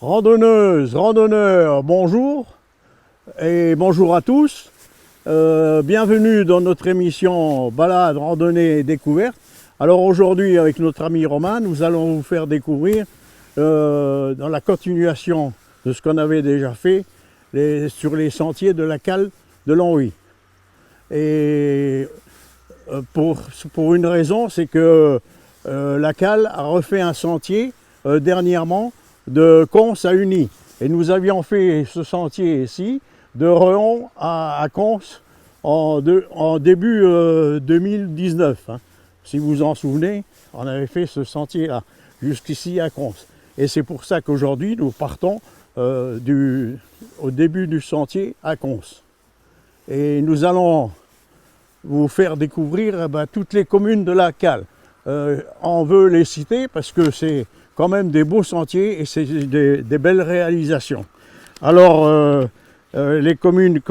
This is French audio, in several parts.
Randonneuses, randonneurs, bonjour et bonjour à tous. Bienvenue dans notre émission Balade, randonnée et découverte. Alors aujourd'hui avec notre ami Romain, nous allons vous faire découvrir dans la continuation de ce qu'on avait déjà fait sur les sentiers de la cale de Longwy. Et pour une raison, c'est que la cale a refait un sentier dernièrement de Cons à Uni. Et nous avions fait ce sentier ici, de Reon à Cons, en début 2019. Hein. Si vous vous en souvenez, on avait fait ce sentier-là, jusqu'ici à Cons. Et c'est pour ça qu'aujourd'hui, nous partons au début du sentier à Cons. Et nous allons vous faire découvrir toutes les communes de la cale. On veut les citer parce que c'est quand même des beaux sentiers et c'est des belles réalisations. Alors, les communes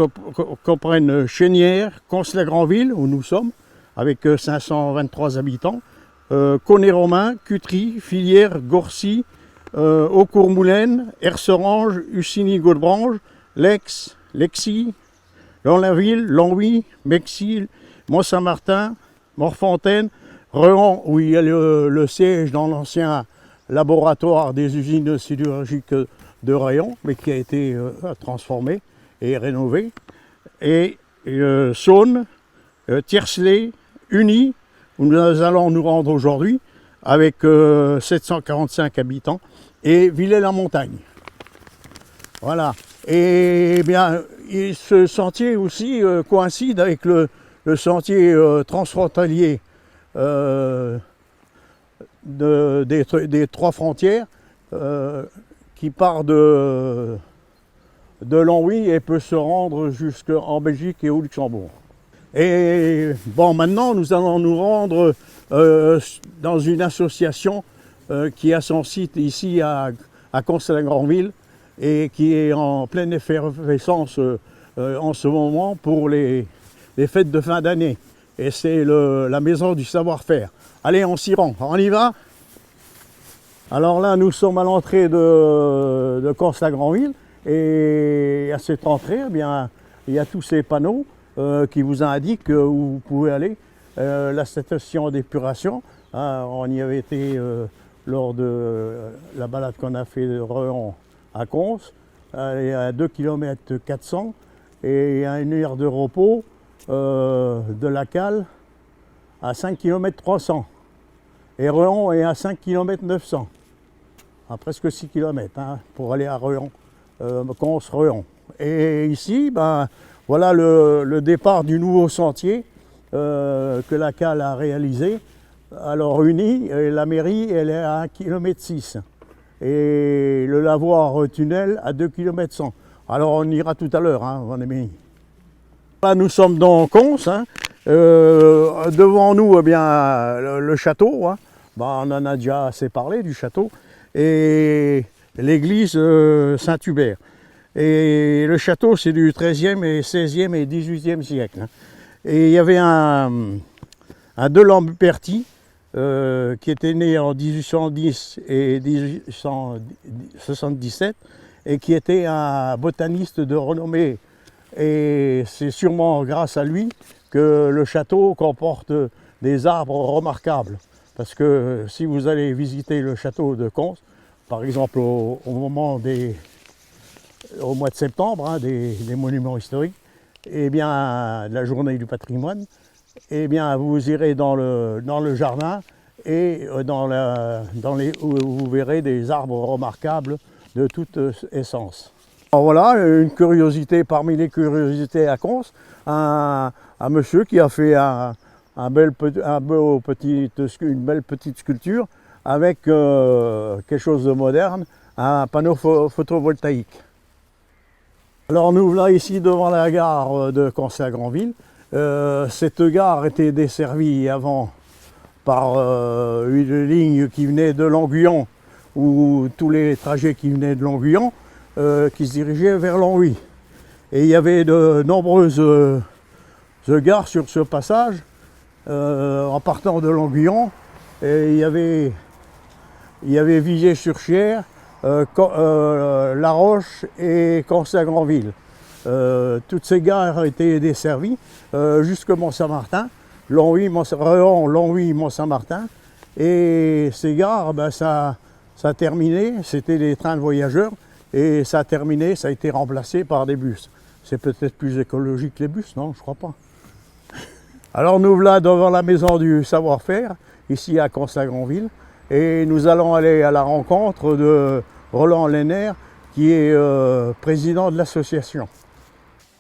comprennent Chénières, Cons-la-Grandville, où nous sommes, avec 523 habitants, Caunet-Romain, Cutry, Filière, Gorcy, Aucourt-Moulaine, Herserange, Ussigny-Gaudebranche, Lex, Lexy, Lons-la-Ville, Longwy, Mexil, Mont-Saint-Martin, Morfontaine, Reon, où il y a le siège dans l'ancien laboratoire des usines sidérurgiques de Reon, mais qui a été transformé et rénové, et Saône, Tiercelé, Uni, où nous allons nous rendre aujourd'hui, avec 745 habitants, et Villers-la-Montagne. Voilà. Et bien, ce sentier aussi coïncide avec le sentier transfrontalier des trois frontières qui part de Longwy et peut se rendre jusqu'en Belgique et au Luxembourg. Et bon, maintenant nous allons nous rendre dans une association qui a son site ici à Cons-la-Grandville et qui est en pleine effervescence en ce moment pour les fêtes de fin d'année. Et c'est la maison du savoir-faire. Allez, on s'y rend, on y va? Alors là, nous sommes à l'entrée de Cons-la-Grandville et à cette entrée, eh bien, il y a tous ces panneaux qui vous indiquent où vous pouvez aller. La station d'épuration, hein, on y avait été lors de la balade qu'on a fait de Reon à Cons, elle est à 2 km 400 et à une heure de repos de la cale à 5 km 300. Et Reon est à 5 km 900, à presque 6 km hein, pour aller à Reon, Cons-Reon. Et ici, ben, voilà le départ du nouveau sentier que la cale a réalisé. Alors Uni, la mairie, elle est à 1 km 6 et le lavoir tunnel à 2 km 100. Alors on ira tout à l'heure, hein, mon ami. Là nous sommes dans Cons, hein. Devant nous, eh bien, le château, hein. Ben, on en a déjà assez parlé du château, et l'église Saint-Hubert. Et le château, c'est du XIIIe et XVIe et XVIIIe siècle. Hein. Et il y avait un de Lamberty qui était né en 1810 et 1877 et qui était un botaniste de renommée. Et c'est sûrement grâce à lui que le château comporte des arbres remarquables. Parce que si vous allez visiter le château de Cons, par exemple au mois de septembre, hein, des monuments historiques, et bien de la journée du patrimoine, et bien vous irez dans le jardin et où vous verrez des arbres remarquables de toute essence. Alors voilà, une curiosité parmi les curiosités à Cons, un monsieur qui a fait une belle petite sculpture avec quelque chose de moderne, un panneau photovoltaïque. Alors nous voilà ici devant la gare de Cons-la-Grandville. Cette gare était desservie avant par une ligne qui venait de Longuyon, ou tous les trajets qui venaient de Longuyon qui se dirigeaient vers Longwy. Et il y avait de nombreuses gares sur ce passage en partant de Longuyon. Et il y avait Villiers-sur-Cher, La Roche et Corsac-Granville. Toutes ces gares étaient desservies jusque Mont-Saint-Martin, Longwy, Mont-Saint-Martin. Et ces gares, ben, ça a terminé, c'était des trains de voyageurs, et ça a terminé, ça a été remplacé par des bus. C'est peut-être plus écologique que les bus, non? Je crois pas. Alors nous voilà devant la maison du savoir-faire, ici à Corsac-Granville, et nous allons aller à la rencontre de Roland Lehner, qui est président de l'association.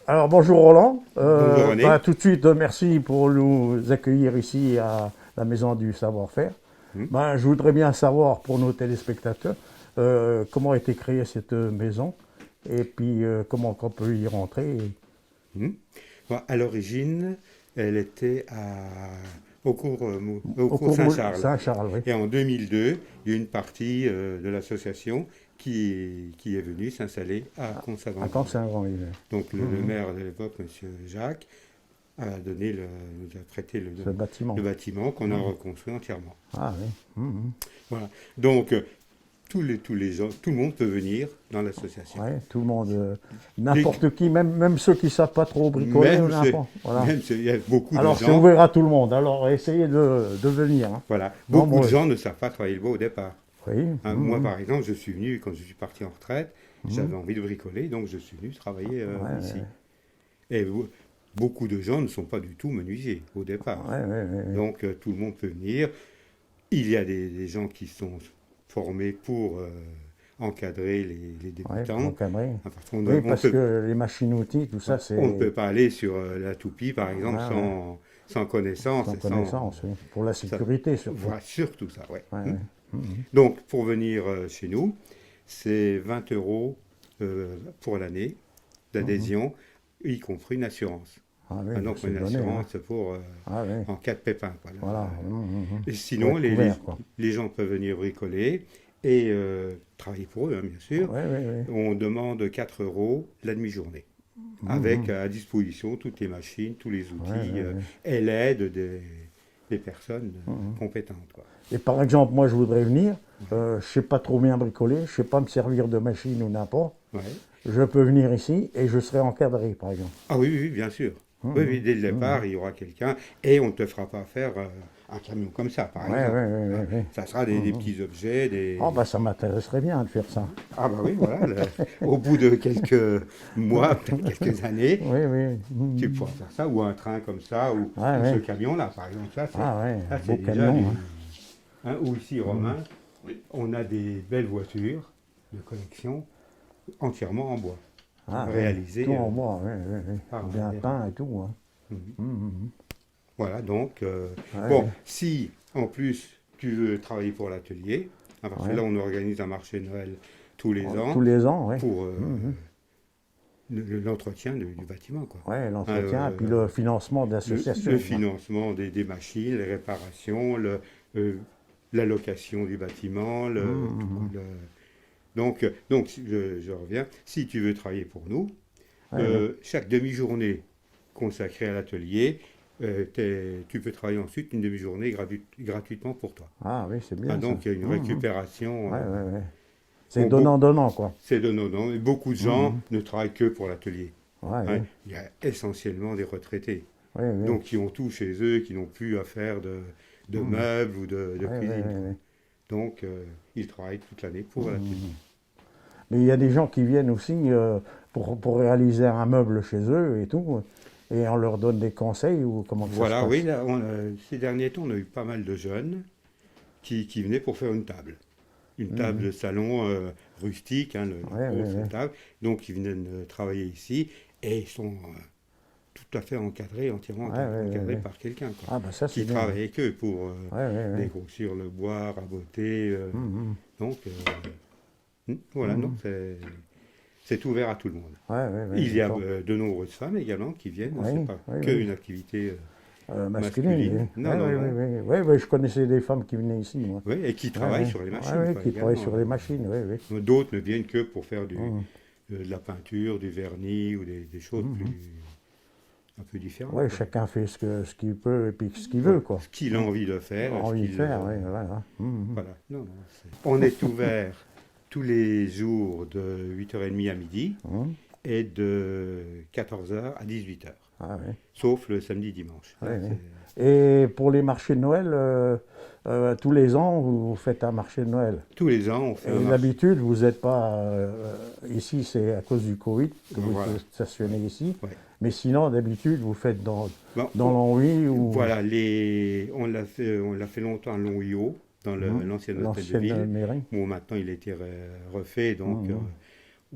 Alors bonjour Roland. Bonjour René. Tout de suite, merci pour nous accueillir ici à la maison du savoir-faire. Je voudrais bien savoir pour nos téléspectateurs comment a été créée cette maison et puis comment on peut y rentrer. Bon, à l'origine, elle était au cours Saint-Charles. Saint-Charles, oui. Et en 2002, il y a une partie de l'association qui est venue s'installer à Corsac-Granville. À Corsac-Granville. Donc le maire de l'époque, M. Jacques, nous a prêté le bâtiment qu'on a reconstruit entièrement. Ah oui. Voilà. Donc tous les gens, tout le monde peut venir dans l'association. Oui, tout le monde, n'importe qui, même ceux qui ne savent pas trop bricoler. Voilà. Il y a beaucoup alors de gens. c'est ouvert à tout le monde, alors essayez de venir. Hein. Voilà. Beaucoup de gens ne savent pas travailler le bois au départ. Oui. Moi, par exemple, je suis venu, quand je suis parti en retraite, j'avais envie de bricoler, donc je suis venu travailler ici. Et beaucoup de gens ne sont pas du tout menuisiers au départ. Donc tout le monde peut venir. Il y a des gens qui sont formés pour encadrer les débutants. Parce que les machines-outils, tout ça, c'est... On ne peut pas aller sur la toupie, par exemple, sans connaissance. Sans connaissance, oui. Pour la sécurité, surtout. Voilà, surtout ça, oui. Donc, pour venir chez nous, c'est 20 € pour l'année d'adhésion, y compris une assurance. Donc, une assurance pour en cas de pépin. Voilà. Et sinon, les gens peuvent venir bricoler et travailler pour eux, hein, bien sûr. On demande 4 € la demi-journée, avec à disposition toutes les machines, tous les outils et l'aide des personnes compétentes. Quoi. Et par exemple, moi je voudrais venir, je ne sais pas trop bien bricoler, je ne sais pas me servir de machine ou n'importe. Je peux venir ici et je serai encadré, par exemple. Ah oui, bien sûr. Oui, dès le départ, il y aura quelqu'un et on ne te fera pas faire un camion comme ça, par exemple. Ça sera des petits objets. Ça m'intéresserait bien de faire ça. Ah bah oui, voilà. Au bout de quelques mois, peut-être quelques années, tu pourras faire ça, ou un train comme ça, ou ce camion-là, par exemple. Ça, c'est déjà camion. Ou ici, Romain, on a des belles voitures de collection entièrement en bois. Réalisées. Tout en bois, bien peint et tout. Voilà, donc, bon, si en plus tu veux travailler pour l'atelier, parce que là on organise un marché de Noël tous les ans. Tous les ans, oui. Pour l'entretien du bâtiment. Oui, l'entretien, et puis le financement de l'association. Le financement des machines, les réparations, la location du bâtiment. Donc je reviens, si tu veux travailler pour nous, chaque demi-journée consacrée à l'atelier, tu peux travailler ensuite une demi-journée gratuitement pour toi. Ah oui, c'est bien. Donc il y a une récupération. C'est donnant-donnant, quoi. C'est donnant. Et beaucoup de gens ne travaillent que pour l'atelier. Il y a essentiellement des retraités. Donc qui ont tout chez eux, qui n'ont plus à faire de meubles ou de cuisine. Donc ils travaillent toute l'année pour l'atelier. Mais il y a des gens qui viennent aussi pour réaliser un meuble chez eux et tout. Et on leur donne des conseils ou comment ça se passe? Voilà, oui, là, ces derniers temps, on a eu pas mal de jeunes qui venaient pour faire une table. Une table de salon rustique, grosse table. Donc, ils venaient travailler ici et ils sont tout à fait encadrés, entièrement encadrés par quelqu'un qui travaille avec eux pour dégrossir le bois, raboter. Donc, voilà, donc c'est ouvert à tout le monde. Il y a de nombreuses femmes également qui viennent, c'est pas qu'une activité masculine. Oui, je connaissais des femmes qui venaient ici, moi. Oui, et qui travaillent sur les machines. Qui travaillent sur les machines, D'autres ne viennent que pour faire de la peinture, du vernis ou des choses un peu différentes. Oui, chacun fait ce qu'il peut et puis ce qu'il veut, quoi. Ce qu'il a envie de faire. Voilà. On est ouvert tous les jours de 8h30 à midi et de 14h à 18h. Ah, oui. Sauf le samedi dimanche. Oui, Là, oui. Et pour les marchés de Noël, tous les ans, vous faites un marché de Noël. tous les ans, on fait un Et marché. d'habitude, vous n'êtes pas ici, c'est à cause du Covid que vous Voilà. stationnez ici. Ouais. Mais sinon, d'habitude, vous faites dans Bon, l'Henri ou voilà, on l'a fait longtemps à Longrio, dans l'ancien hôtel de l'ancienne ville. mairie. Bon, maintenant, il a été refait, donc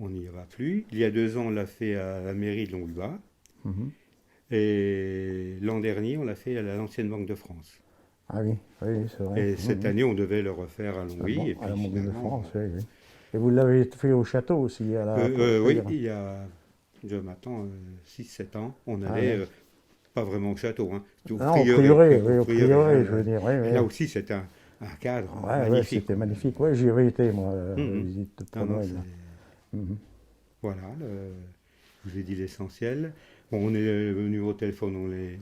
on n'y va plus. Il y a 2 ans, on l'a fait à la mairie de Longjuas. Mhm. Et l'an dernier, on l'a fait à l'ancienne Banque de France. Ah oui, oui, c'est vrai. Et cette année, on devait le refaire à Ah Longwy. bon, Et à la puis Banque de finalement, France, oui, oui. Et vous l'avez fait au château aussi, à la oui, Poudrière. il y a, je m'attends, 6-7 ans, on Ah allait, ouais. pas vraiment au château, hein, au Non, au prieuré. prieuré, oui, Au au prieuré, prieuré, hein, je veux dire, oui, oui. Là aussi, c'était un cadre Ouais, ouais, magnifique. c'était magnifique. Oui, j'y avais été, moi, la Mhm. visite pour Non, non, Noël. c'est- Mhm. Voilà, je vous ai dit l'essentiel. Bon, on est au numéro de téléphone,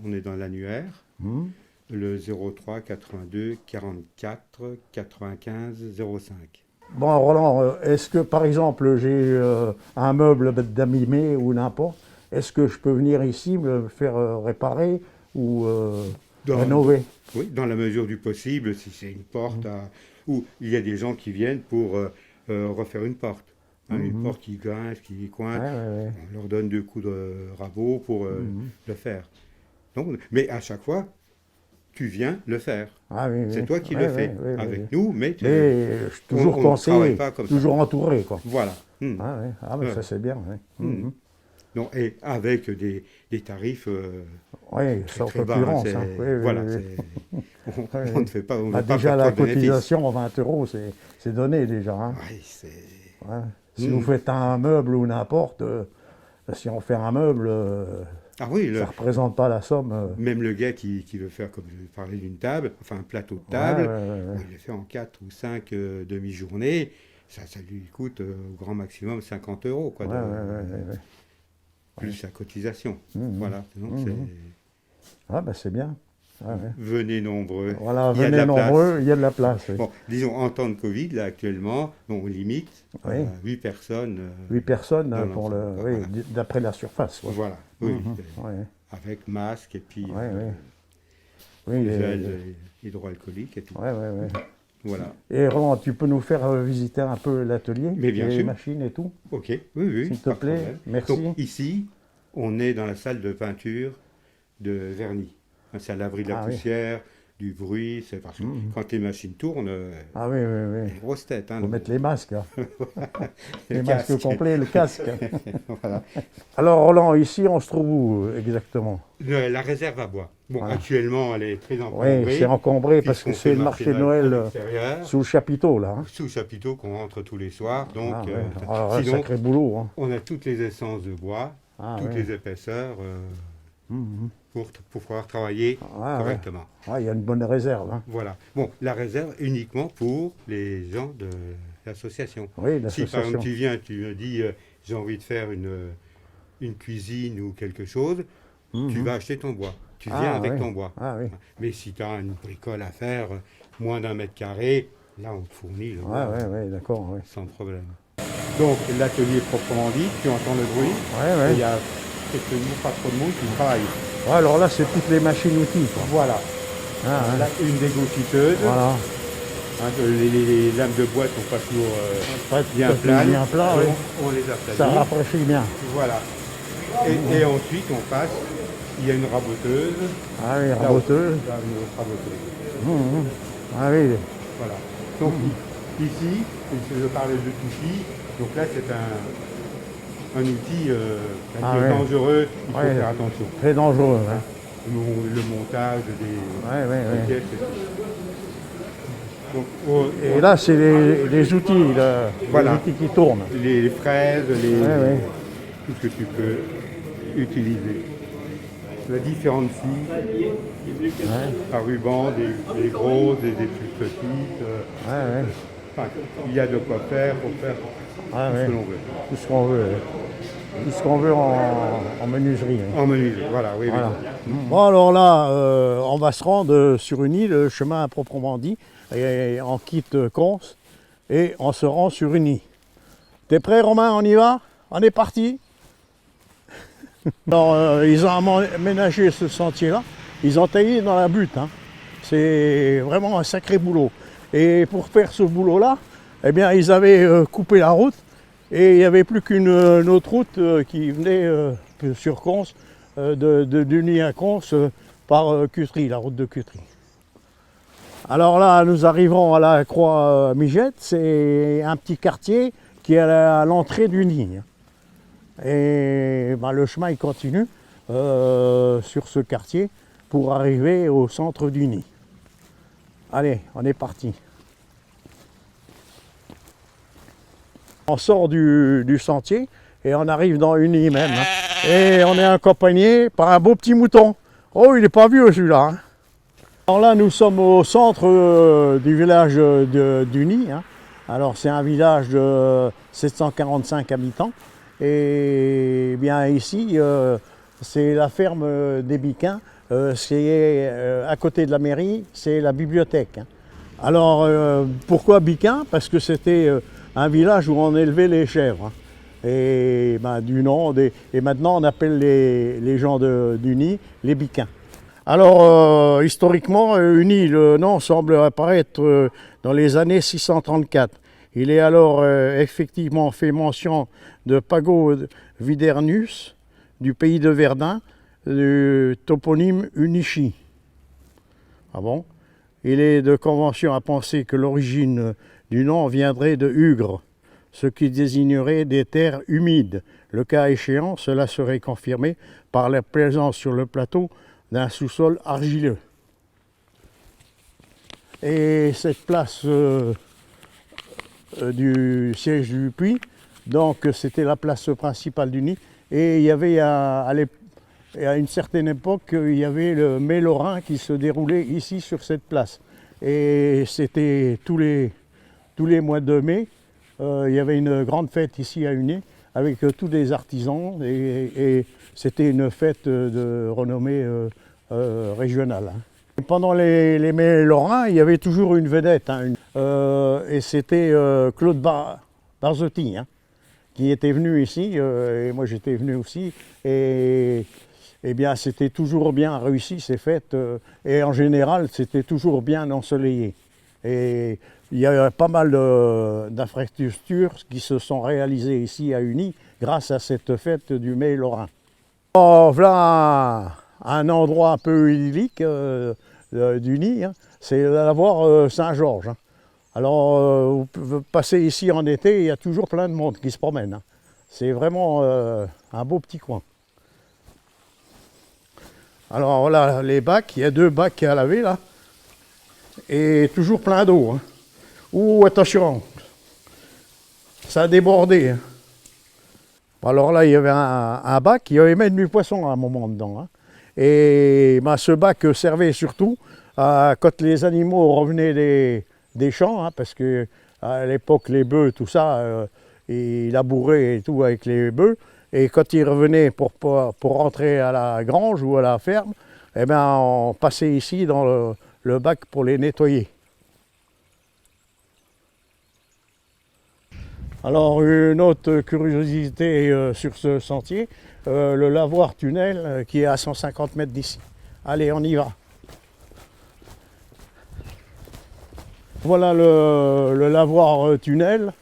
on est dans l'annuaire, Mhm. le 03 82 44 95 05. Bon, Roland, est-ce que, par exemple, j'ai un meuble d'abîmé ou n'importe, est-ce que je peux venir ici me faire réparer ou rénover? Oui, dans la mesure du possible, si c'est une porte ou il y a des gens qui viennent pour refaire une porte. Hein, une porte qui grince, qui Ouais, coince, ouais, ouais. on leur donne 2 coups de rabot pour le faire. Donc, mais à chaque fois, tu viens le faire. Ah oui, C'est oui. toi qui Ouais, le fais ouais, ouais, avec ouais. nous, mais Mais je suis toujours on ne travaille conseillé, pas comme ça. toujours entouré, quoi. Voilà. Ah, ouais. Ah, mais Ouais. ça c'est bien, ouais. Mhm. Non, et avec des tarifs Oui, très, sans très bas. concurrence. C'est- hein. Oui, oui, voilà, oui, oui. on Ouais, ne fait pas, on Bah, ne veut pas déjà faire la trop de bénéfices. cotisation, 20 euros, c'est donné déjà. Hein. Ouais, c'est... Ouais. Si Mhm. vous faites un meuble ou n'importe, si on fait un meuble, Ah oui, ça ne représente pas la somme. même le gars qui veut faire, comme je parlais, d'une table, enfin un plateau de Ouais, table, ouais, ouais, ouais. il le fait en 4 ou 5 demi-journées, ça lui coûte au grand maximum 50 euros, quoi, Ouais, ouais, ouais, ouais. plus la cotisation. Mhm. Voilà, donc Mhm. Ah, ben c'est bien. Ouais, ouais. venez nombreux. Voilà, Il y a de venez la place. nombreux, il y a de la place. Oui. Bon, disons, en temps de Covid, là, actuellement, on limite à Oui. 8 personnes. 8 personnes dans pour l'ensemble, oui, voilà. d'après la surface. quoi. Voilà, oui, Mhm. Ouais. avec masque et puis Ouais, ouais. Oui, gel hydroalcoolique et tout. ouais, ouais, ouais. Voilà. Et Roland, tu peux nous faire visiter un peu l'atelier, Mais bien les sûr. machines et tout, Ok, oui, oui, s'il te pas de plaît. problème. Merci. Donc ici, on est dans la salle de peinture de vernis. Hein, c'est à l'abri de la Ah oui. poussière, du bruit, c'est parce que quand les machines tournent, Ah oui, oui, oui. une grosse tête. Hein, Il faut mettre les masques. Hein. le Les masques casque. complets, le casque. Voilà. Alors Roland, ici on se trouve où exactement? La réserve à bois. Bon, Voilà. actuellement, elle est très Oui, encombrée. c'est encombré parce que puisqu'on c'est fait le marché de Noël à l'extérieur, sous le chapiteau là. Hein. sous le chapiteau qu'on rentre tous les soirs. Donc, Ah, ouais. Alors, un sinon, sacré boulot. Hein. on a toutes les essences de bois, Ah, toutes ouais. les épaisseurs Mhm. pour pouvoir travailler Ah, ouais. correctement. Ah, il y a une bonne réserve. Hein. Voilà. Bon, la réserve uniquement pour les gens de l'association. Oui, Si par l'association. exemple tu viens, tu me dis j'ai envie de faire une cuisine ou quelque chose, tu vas acheter ton bois. Tu viens Ah, avec oui. ton bois. Ah oui. Mais si tu as une bricole à faire, moins d'1 mètre carré, là on te fournit le Ouais, bois ouais, ouais, d'accord. Ouais. sans problème. Donc l'atelier proprement dit, tu entends le bruit, Ouais, ouais. il y a effectivement pas trop de monde qui travaille. Ouais, alors là, c'est toutes les machines outils. Quoi. Voilà. Ah, ouais. Là, une dégoutiteuse. Voilà. Hein, les lames de bois sont pas toujours Pas bien tout à fait planes. bien plat, donc oui. on les aplanit. Ça rafraîchit bien. Voilà. Et ensuite, on passe. Il y a une raboteuse. Ah oui, Là, raboteuse. là, une autre raboteuse. Mhm. Ah oui. Voilà. Donc ici, je parlais de touchy. Donc là, c'est un outil Ah, qui est ouais. dangereux. Il faut Ouais. faire attention. Très dangereux. Hein. Le montage des Ouais, ouais, ouais. pièces et tout. Donc, Et là, c'est les outils, là, Voilà. les outils qui tournent. les fraises, ouais. tout ce que tu peux utiliser. La différentes scies, à ruban, des grosses et des plus petites. Ouais, ouais. Enfin, il y a de quoi faire pour faire Ah, tout ouais. ce que l'on veut. Tout ce qu'on veut. Ouais. Tout ce qu'on veut en menuiserie. Hein. En menuiserie, voilà, oui, Voilà. oui. Bon, alors là, on va se rendre sur une île, chemin proprement dit, et on quitte Cons et on se rend sur une île. T'es prêt, Romain? On y va? On est parti? Alors, ils ont aménagé ce sentier-là. Ils ont taillé dans la butte. Hein. C'est vraiment un sacré boulot. Et pour faire ce boulot-là, eh bien, ils avaient coupé la route. Et il n'y avait plus qu'une autre route qui venait sur Cons, d'Unis à Cons, par Cutry, la route de Cutry. Alors là, nous arrivons à la Croix-Migette. C'est un petit quartier qui est à l'entrée d'Unis. Et ben, le chemin il continue sur ce quartier pour arriver au centre d'Unis. Allez, on est parti. On sort du sentier et on arrive dans Unis même. Hein. Et on est accompagné par un beau petit mouton. Oh, il n'est pas vieux celui-là. Hein. Alors là, nous sommes au centre du village d'Unis. Hein. Alors c'est un village de 745 habitants. Et bien ici, c'est la ferme des Biquins. C'est à côté de la mairie, c'est la bibliothèque. Hein. Alors pourquoi Biquins? Parce que c'était un village où on élevait les chèvres. Hein. Et ben, du nom et maintenant on appelle les gens d'Unis les Biquins. Alors historiquement, Unis, le nom semble apparaître dans les années 634. Il est alors effectivement fait mention de Pago Vidernus, du pays de Verdun, du toponyme Unichi. Ah bon? Il est de convention à penser que l'origine du nom viendrait de Ugre, ce qui désignerait des terres humides. Le cas échéant, cela serait confirmé par la présence sur le plateau d'un sous-sol argileux. Et cette place du siège du puits, donc c'était la place principale d'Unis, et il y avait à une certaine époque, il y avait le Mélorin qui se déroulait ici sur cette place. Et c'était tous les mois de mai, il y avait une grande fête ici à Unis, avec tous les artisans, et c'était une fête de renommée régionale. Hein. Pendant les Mélorins, il y avait toujours une vedette, hein, et c'était Claude Barzotti, hein, qui était venu ici, et moi j'étais venu aussi, et bien c'était toujours bien réussi ces fêtes, et en général c'était toujours bien ensoleillé. Et il y a pas mal d'infrastructures qui se sont réalisées ici à Unis grâce à cette fête du Mai-Lorrain. Oh, voilà un endroit un peu idyllique d'Unis, hein, c'est la lavoir Saint-Georges. Hein. Alors, vous pouvez passer ici en été, il y a toujours plein de monde qui se promène. Hein. C'est vraiment un beau petit coin. Alors voilà les bacs, il y a 2 bacs à laver là. Et toujours plein d'eau. Hein. Ouh, attention, ça a débordé. Hein. Alors là, il y avait un bac, il y avait même du poisson à un moment dedans. Hein. Et ben, ce bac servait surtout quand les animaux revenaient des champs, hein, parce que à l'époque, les bœufs, tout ça, ils labouraient et tout avec les bœufs. Et quand ils revenaient pour rentrer à la grange ou à la ferme, eh ben, on passait ici dans le bac pour les nettoyer. Alors une autre curiosité sur ce sentier, le lavoir tunnel qui est à 150 mètres d'ici. Allez, on y va. Voilà le lavoir tunnel.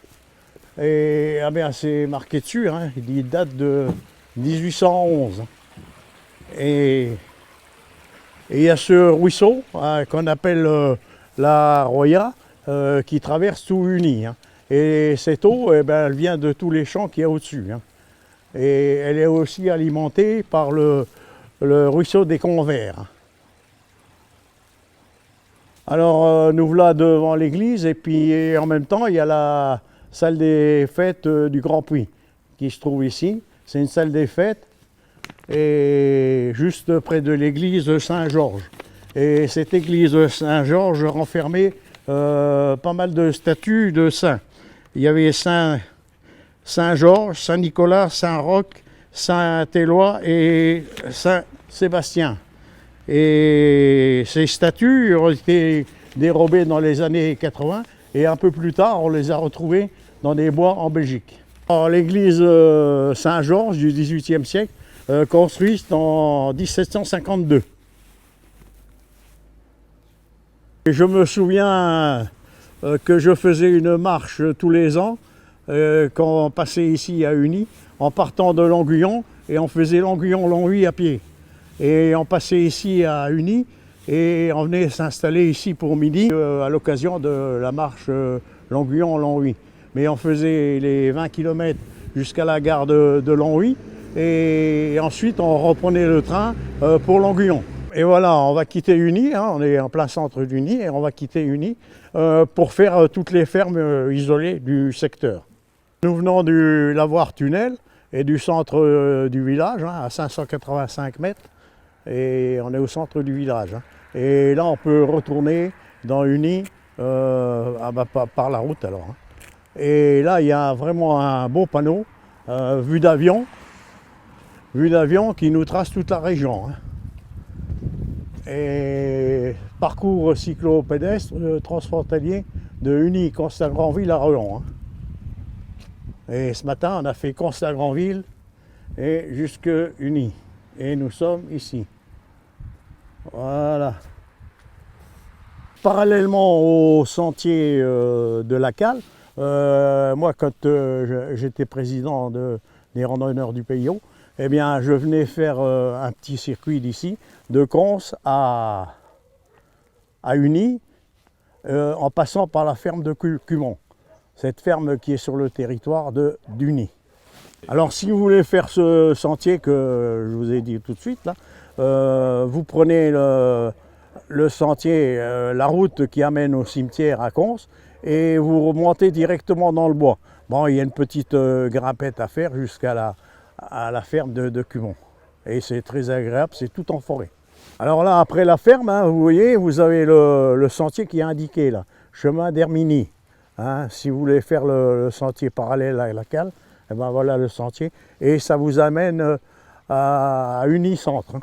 Et ah bien, c'est marqué dessus, hein, il date de 1811. Et il y a ce ruisseau hein, qu'on appelle la Roya qui traverse tout Unis. Hein. Et cette eau, eh ben, elle vient de tous les champs qu'il y a au-dessus. Hein. Et elle est aussi alimentée par le ruisseau des Convers. Alors nous voilà devant l'église et puis en même temps il y a la salle des fêtes du Grand Puy qui se trouve ici. C'est une salle des fêtes et juste près de l'église Saint-Georges. Et cette église Saint-Georges renfermait pas mal de statues de saints. Il y avait Saint-Georges, Saint-Nicolas, Saint-Roch, Saint-Éloi et Saint-Sébastien. Et ces statues ont été dérobées dans les années 80 et un peu plus tard on les a retrouvées dans des bois en Belgique. L'église Saint-Georges du XVIIIe siècle, construite en 1752. Et je me souviens que je faisais une marche tous les ans quand on passait ici à Uny, en partant de Languillon, et on faisait Languillon-Longwy à pied. Et on passait ici à Uny et on venait s'installer ici pour midi à l'occasion de la marche Languillon-Longwy. Mais on faisait les 20 km jusqu'à la gare de Longwy et ensuite on reprenait le train pour Languillon. Et voilà, on va quitter Uny, hein, on est en plein centre d'Uny et on va quitter Uny pour faire toutes les fermes isolées du secteur. Nous venons du lavoir tunnel et du centre du village, hein, à 585 mètres, et on est au centre du village. Hein. Et là on peut retourner dans Uny par la route alors. Hein. Et là il y a vraiment un beau panneau, vue d'avion qui nous trace toute la région. Hein. Et parcours cyclopédestre transfrontalier de Uny, Constat-Granville à Relon. Hein. Et ce matin, on a fait Constat-Granville et jusque Uny. Et nous sommes ici. Voilà. Parallèlement au sentier de la Cale, moi, quand j'étais président des randonneurs du Pays Haut, eh bien, je venais faire un petit circuit d'ici, de Cons à Uny, en passant par la ferme de Cumont, cette ferme qui est sur le territoire d'Uny. Alors, si vous voulez faire ce sentier que je vous ai dit tout de suite, là, vous prenez le sentier, la route qui amène au cimetière à Cons, et vous remontez directement dans le bois. Bon, il y a une petite grimpette à faire jusqu'à la ferme de Cumont. Et c'est très agréable, c'est tout en forêt. Alors là, après la ferme, hein, vous voyez, vous avez le sentier qui est indiqué là, chemin d'Herminie. Hein, si vous voulez faire le sentier parallèle à la Cale, eh ben voilà le sentier. Et ça vous amène à Uny Centre. Hein.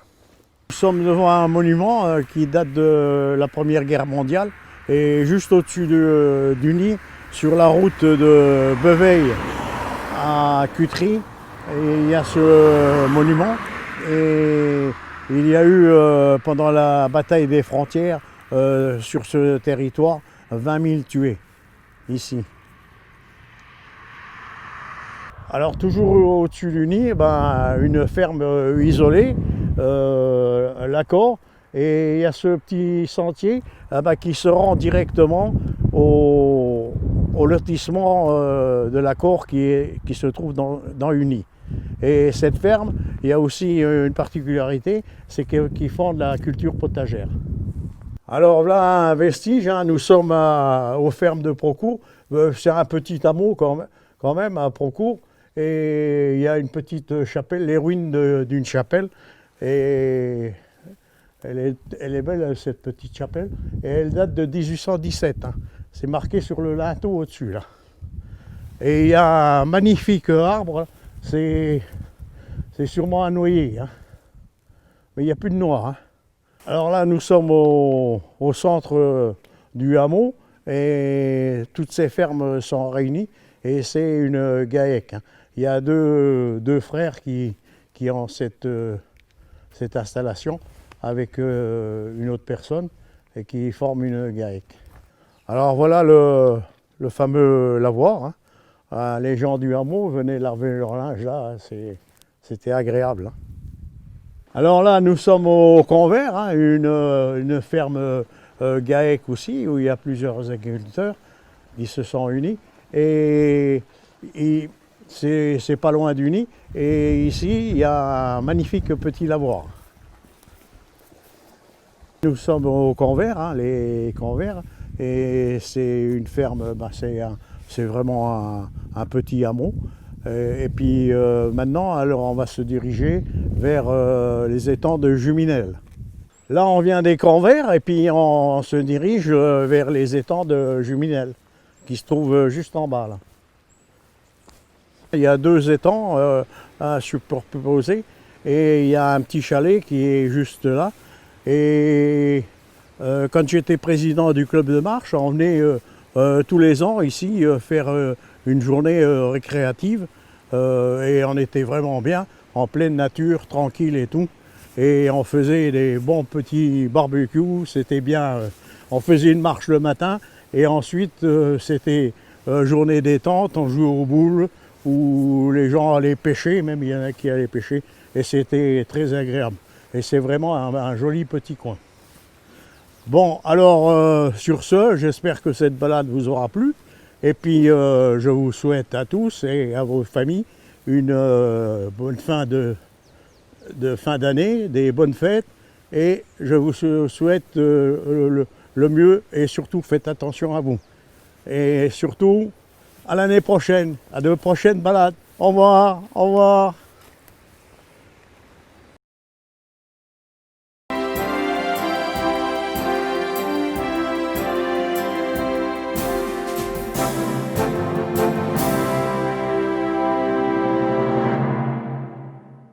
Nous sommes devant un monument qui date de la Première Guerre mondiale. Et juste au-dessus d'Uny, sur la route de Beveille à Cutry, et il y a ce monument. Et il y a eu, pendant la bataille des frontières, sur ce territoire, 20 000 tués, ici. Alors toujours au-dessus d'Uny, une ferme isolée, l'Accord, et il y a ce petit sentier qui se rend directement au lotissement de l'Accord qui se trouve dans Uny. Et cette ferme, il y a aussi une particularité, c'est qu'ils font de la culture potagère. Alors là, un vestige, hein, nous sommes aux fermes de Procourt. C'est un petit hameau quand même à Procourt. Et il y a une petite chapelle, les ruines d'une chapelle. Et elle est belle cette petite chapelle. Et elle date de 1817. Hein. C'est marqué sur le linteau au-dessus là. Et il y a un magnifique arbre. C'est sûrement un noyer, hein. Mais il n'y a plus de noix. Hein. Alors là, nous sommes au centre du hameau et toutes ces fermes sont réunies et c'est une GAEC. Hein. Il y a deux frères qui ont cette installation avec une autre personne et qui forment une GAEC. Alors voilà le fameux lavoir. Hein. Les gens du hameau venaient laver leur linge là, c'était agréable. Hein. Alors là, nous sommes au Convert, hein, une ferme GAEC aussi, où il y a plusieurs agriculteurs qui se sont unis. Et c'est pas loin d'Uny. Et ici, il y a un magnifique petit lavoir. Nous sommes au Convert, hein, les Converts, et c'est une ferme, c'est vraiment un petit hameau. Et puis maintenant, alors on va se diriger vers les étangs de Juminel. Là, on vient des Converts et puis on se dirige vers les étangs de Juminel, qui se trouvent juste en bas là. Il y a deux étangs superposés et il y a un petit chalet qui est juste là. Et quand j'étais président du club de marche, on venait tous les ans ici faire une journée récréative et on était vraiment bien, en pleine nature, tranquille et tout. Et on faisait des bons petits barbecues, c'était bien. On faisait une marche le matin et ensuite c'était journée détente, on jouait aux boules où les gens allaient pêcher, même il y en a qui allaient pêcher et c'était très agréable. Et c'est vraiment un joli petit coin. Bon, alors sur ce, j'espère que cette balade vous aura plu. Et puis je vous souhaite à tous et à vos familles une bonne fin fin d'année, des bonnes fêtes. Et je vous souhaite le mieux et surtout faites attention à vous. Et surtout, à l'année prochaine, à de prochaines balades. Au revoir, au revoir.